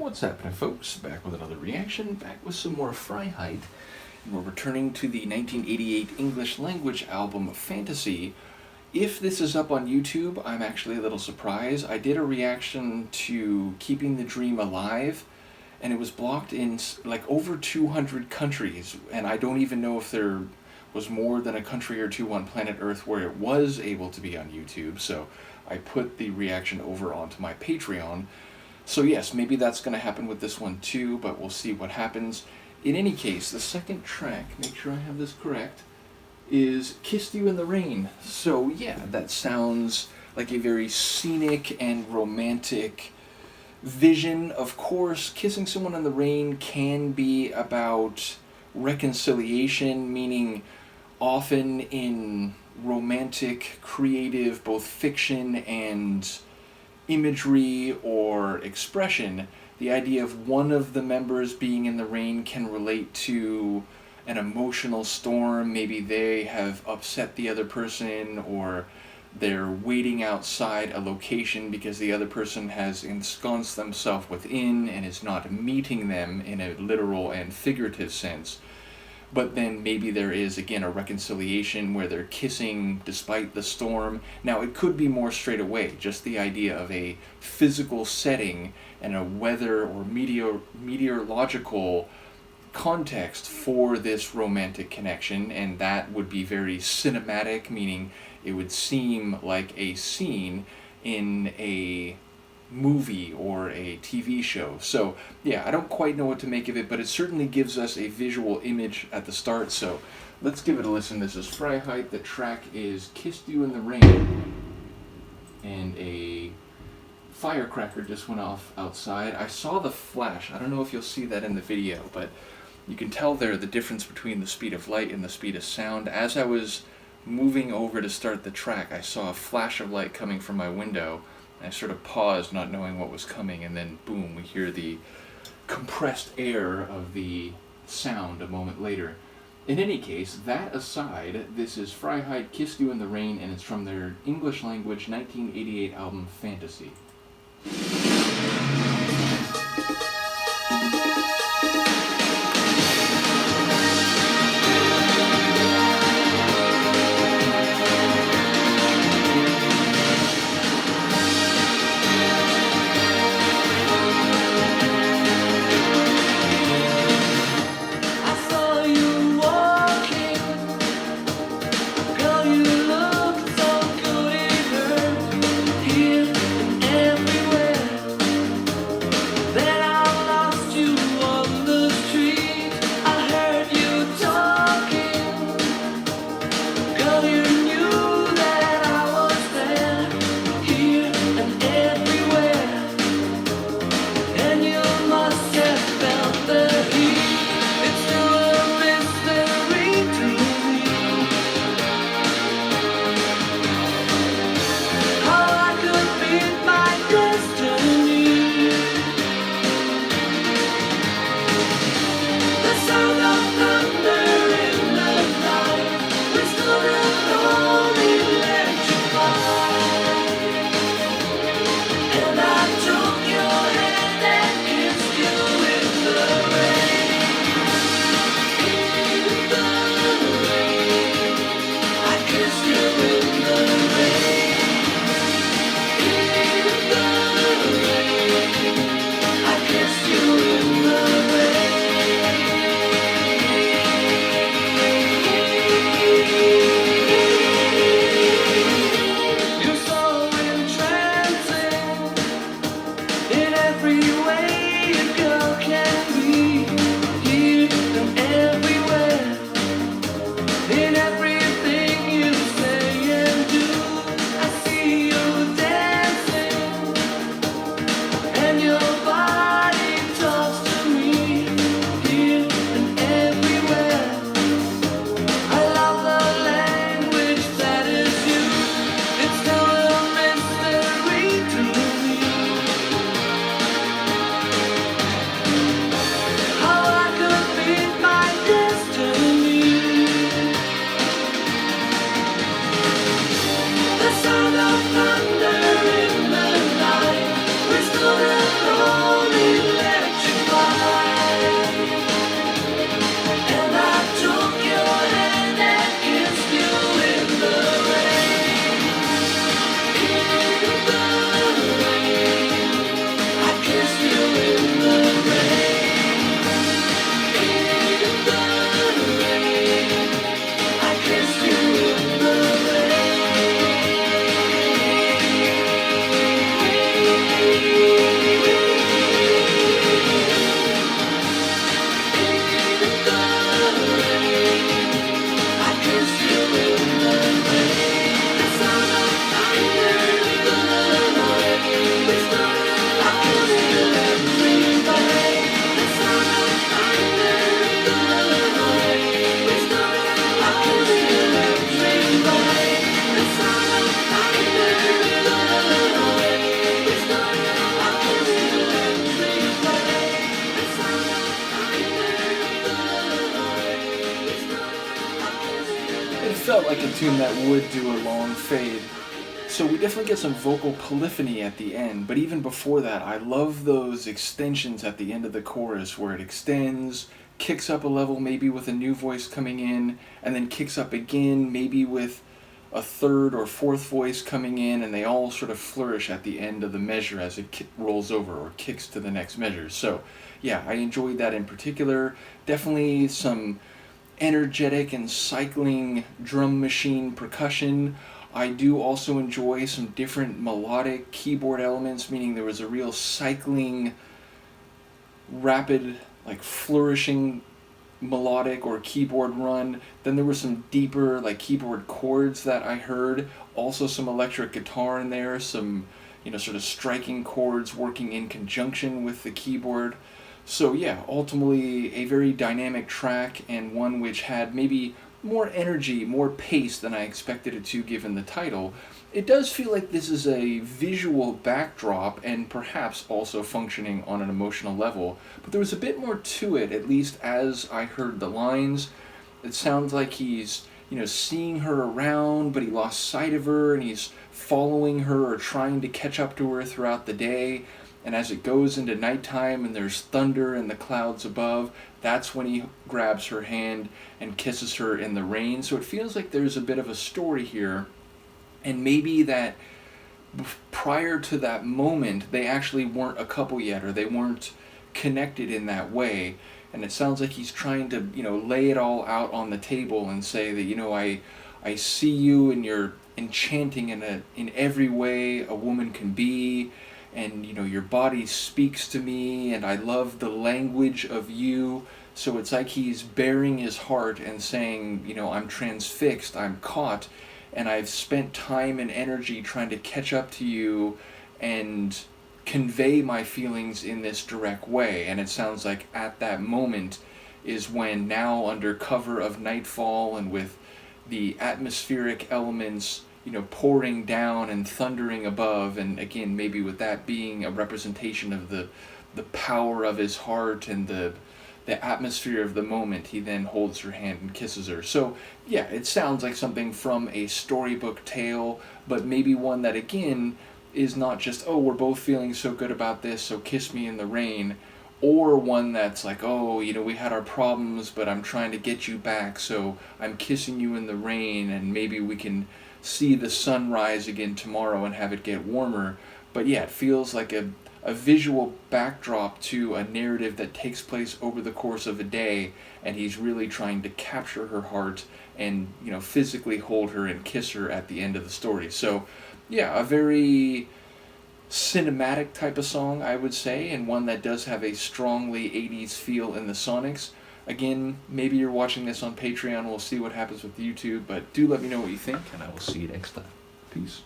What's happening, folks? Back with another reaction, back with some more Freiheit. And we're returning to the 1988 English language album Fantasy. If this is up on YouTube, I'm actually a little surprised. I did a reaction to Keeping the Dream Alive, and it was blocked in like over 200 countries, and I don't even know if there was more than a country or two on planet Earth where it was able to be on YouTube, so I put the reaction over onto my Patreon. So yes, maybe that's going to happen with this one too, but we'll see what happens. In any case, the second track, make sure I have this correct, is Kissed You in the Rain. So yeah, that sounds like a very scenic and romantic vision. Of course, kissing someone in the rain can be about reconciliation, meaning often in romantic, creative, both fiction and imagery or expression, the idea of one of the members being in the rain can relate to an emotional storm. Maybe they have upset the other person, or they're waiting outside a location because the other person has ensconced themselves within and is not meeting them in a literal and figurative sense. But then maybe there is, again, a reconciliation where they're kissing despite the storm. Now, it could be more straight away, just the idea of a physical setting and a weather or meteorological context for this romantic connection, and that would be very cinematic, meaning it would seem like a scene in a movie or a TV show. So yeah, I don't quite know what to make of it, but it certainly gives us a visual image at the start. So let's give it a listen. This is Freiheit. The track is Kissed You in the Rain, and a firecracker just went off outside. I saw the flash. I don't know if you'll see that in the video, but you can tell there the difference between the speed of light and the speed of sound. As I was moving over to start the track, I saw a flash of light coming from my window. I sort of paused, not knowing what was coming, and then boom, we hear the compressed air of the sound a moment later. In any case, that aside, this is Freiheit, Kissed You in the Rain, and it's from their English language 1988 album Fantasy. Here and everywhere. felt like a tune that would do a long fade. So we definitely get some vocal polyphony at the end, but even before that, I love those extensions at the end of the chorus where it extends, kicks up a level maybe with a new voice coming in, and then kicks up again maybe with a third or fourth voice coming in, and they all sort of flourish at the end of the measure as it rolls over or kicks to the next measure. So yeah, I enjoyed that in particular. Definitely some energetic and cycling drum machine percussion. I do also enjoy some different melodic keyboard elements, meaning there was a real cycling, rapid, like flourishing melodic or keyboard run. Then there were some deeper like keyboard chords that I heard. Also some electric guitar in there, some sort of striking chords working in conjunction with the keyboard. So yeah, ultimately a very dynamic track, and one which had maybe more energy, more pace than I expected it to given the title. It does feel like this is a visual backdrop and perhaps also functioning on an emotional level, but there was a bit more to it, at least as I heard the lines. It sounds like he's, seeing her around, but he lost sight of her, and he's following her or trying to catch up to her throughout the day. And as it goes into nighttime and there's thunder in the clouds above, that's when he grabs her hand and kisses her in the rain. So it feels like there's a bit of a story here. And maybe that prior to that moment, they actually weren't a couple yet, or they weren't connected in that way. And it sounds like he's trying to, lay it all out on the table and say that, I see you and you're enchanting in every way a woman can be. And your body speaks to me, and I love the language of you. So it's like he's baring his heart and saying, I'm transfixed, I'm caught, and I've spent time and energy trying to catch up to you and convey my feelings in this direct way. And it sounds like at that moment is when, now under cover of nightfall and with the atmospheric elements pouring down and thundering above, and again maybe with that being a representation of the power of his heart and the atmosphere of the moment, he then holds her hand and kisses her. So yeah, it sounds like something from a storybook tale, but maybe one that again is not just, oh, we're both feeling so good about this, so kiss me in the rain, or one that's like, oh, we had our problems, but I'm trying to get you back, so I'm kissing you in the rain, and maybe we can see the sun rise again tomorrow and have it get warmer. But yeah, it feels like a visual backdrop to a narrative that takes place over the course of a day, and he's really trying to capture her heart and physically hold her and kiss her at the end of the story. So yeah, a very cinematic type of song, I would say, and one that does have a strongly 80s feel in the sonics. Again, maybe you're watching this on Patreon, we'll see what happens with YouTube, but do let me know what you think, and I will see you next time. Peace.